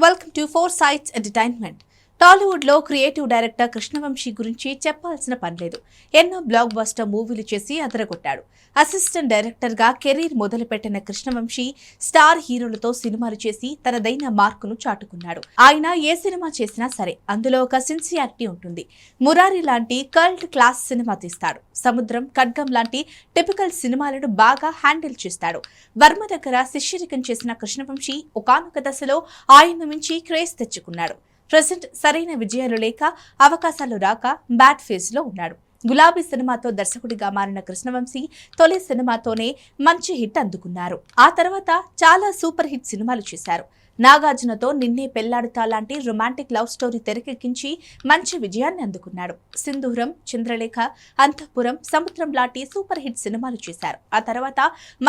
Welcome to four sites entertainment. Tollywood లో creative director Krishna Vamsi గురించి చెప్పాల్సిన పనిలేదు. ఎన్నో బ్లాక్ బస్టర్ మూవీలు చేసి అదరగొట్టాడు. అసిస్టెంట్ డైరెక్టర్ గా కెరీర్ మొదలుపెట్టిన కృష్ణవంశీ స్టార్ హీరోలతో సినిమాలు చేసి తనదైన మార్కును చాటుకున్నాడు. ఆయన ఏ సినిమా చేసినా సరే అందులో ఒక సిన్సియారిటీ ఉంటుంది. మురారి లాంటి కల్ట్ క్లాస్ సినిమా తీస్తాడు. సముద్రం, ఖడ్గం లాంటి టిపికల్ సినిమాలను బాగా హ్యాండిల్ చేస్తాడు. వర్మ దగ్గర శిష్యరికం చేసిన కృష్ణవంశీ ఒకానొక దశలో ఆయన మించి క్రేజ్ తెచ్చుకున్నాడు. ప్రెసెంట్ సరైన విజయాలు లేక, అవకాశాలు రాక బ్యాడ్ ఫేజ్ లో ఉన్నాడు. గులాబీ సినిమాతో దర్శకుడిగా మారిన కృష్ణవంశీ తొలి సినిమాతోనే మంచి హిట్ అందుకున్నారు. ఆ తర్వాత చాలా సూపర్ హిట్ సినిమాలు చేశారు. నాగార్జునతో నిన్నే పెళ్లాడుతా లాంటి రొమాంటిక్ లవ్ స్టోరీ తెరకెక్కించి మంచి విజయాన్ని అందుకున్నాడు. సింధూరం, చంద్రలేఖ, అంతఃపురం, సముద్రం లాంటి సూపర్ హిట్ సినిమాలు చేశారు. ఆ తర్వాత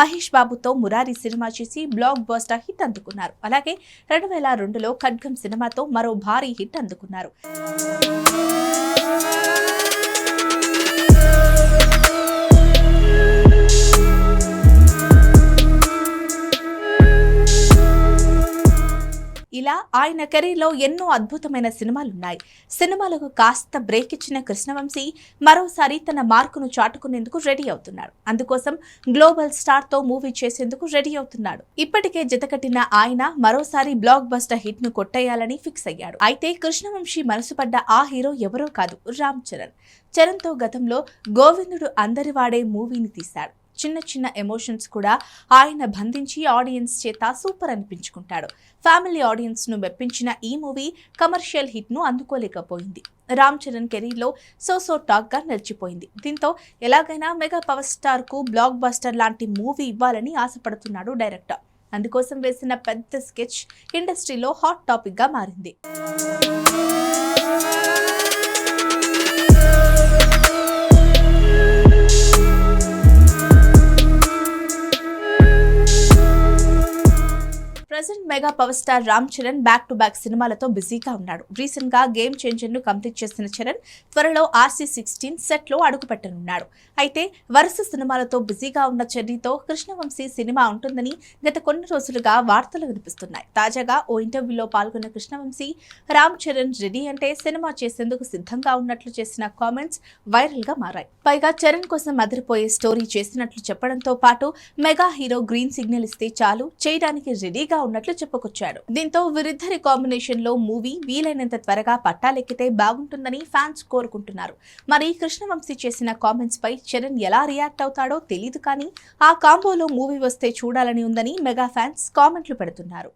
మహేష్ బాబుతో మురారి సినిమా చేసి బ్లాక్ బస్టర్ హిట్ అందుకున్నారు. అలాగే 2002లో ఖడ్గం సినిమాతో మరో భారీ హిట్ అందుకున్నారు. ఇలా ఆయన కెరీర్లో ఎన్నో అద్భుతమైన సినిమాలున్నాయి. సినిమాలకు కాస్త బ్రేక్ ఇచ్చిన కృష్ణవంశీ మరోసారి తన మార్కును చాటుకునేందుకు రెడీ అవుతున్నాడు. అందుకోసం గ్లోబల్ స్టార్ తో మూవీ చేసేందుకు రెడీ అవుతున్నాడు. ఇప్పటికే జతకట్టిన ఆయన మరోసారి బ్లాక్ బస్టర్ హిట్ ను కొట్టేయాలని ఫిక్స్ అయ్యాడు. అయితే కృష్ణవంశీ మనసు పడ్డ ఆ హీరో ఎవరో కాదు, రామ్ చరణ్. చరణ్ తో గతంలో గోవిందుడు అందరివాడే మూవీని తీశాడు. చిన్న చిన్న ఎమోషన్స్ కూడా ఆయన బంధించి ఆడియన్స్ చేత సూపర్ అనిపించుకుంటాడు. ఫ్యామిలీ ఆడియన్స్ ను మెప్పించిన ఈ మూవీ కమర్షియల్ హిట్ ను అందుకోలేకపోయింది. రామ్ చరణ్ కెరీర్లో సో టాక్ గా నిలిచిపోయింది. దీంతో ఎలాగైనా మెగా పవర్ స్టార్ కు బ్లాక్ బస్టర్ లాంటి మూవీ ఇవ్వాలని ఆశపడుతున్నాడు డైరెక్టర్. అందుకోసం వేసిన పెద్ద స్కెచ్ ఇండస్ట్రీలో హాట్ టాపిక్ గా మారింది. Present mega power star Ram Charan back to back సినిమాలతో బిజీగా ఉన్నాడు. రీసెంట్ గా గేమ్ చేంజర్ ను కంప్లీట్ చేసిన చరణ్ త్వరలో RC16 సెట్ లో అడుగుపెట్టనున్నాడు. అయితే వరుస సినిమాలతో బిజీగా ఉన్న చెర్రీతో కృష్ణవంశీ సినిమా ఉంటుందని గత కొన్ని రోజులుగా వార్తలు వినిపిస్తున్నాయి. తాజాగా ఓ ఇంటర్వ్యూలో పాల్గొన్న కృష్ణవంశీ రామ్ చరణ్ రెడీ అంటే సినిమా చేసేందుకు సిద్ధంగా ఉన్నట్లు చేసిన కామెంట్స్ వైరల్ గా మారాయి. పైగా చరణ్ కోసం అదిరిపోయే స్టోరీ చేసినట్లు చెప్పడంతో పాటు మెగా హీరో గ్రీన్ సిగ్నల్ ఇస్తే చాలు చేయడానికి రెడీగా ఉన్నట్లు చెప్పుకొచ్చాడు. దీంతో వీరిద్దరి కాంబినేషన్ లో మూవీ వీలైనంత త్వరగా పట్టాలెక్కితే బాగుంటుందని ఫ్యాన్స్ కోరుకుంటున్నారు. మరి కృష్ణవంశీ చేసిన కామెంట్స్ పై చరణ్ ఎలా రియాక్ట్ అవుతాడో తెలీదు, కానీ ఆ కాంబోలో మూవీ వస్తే చూడాలని ఉందని మెగా ఫ్యాన్స్ కామెంట్లు పెడుతున్నారు.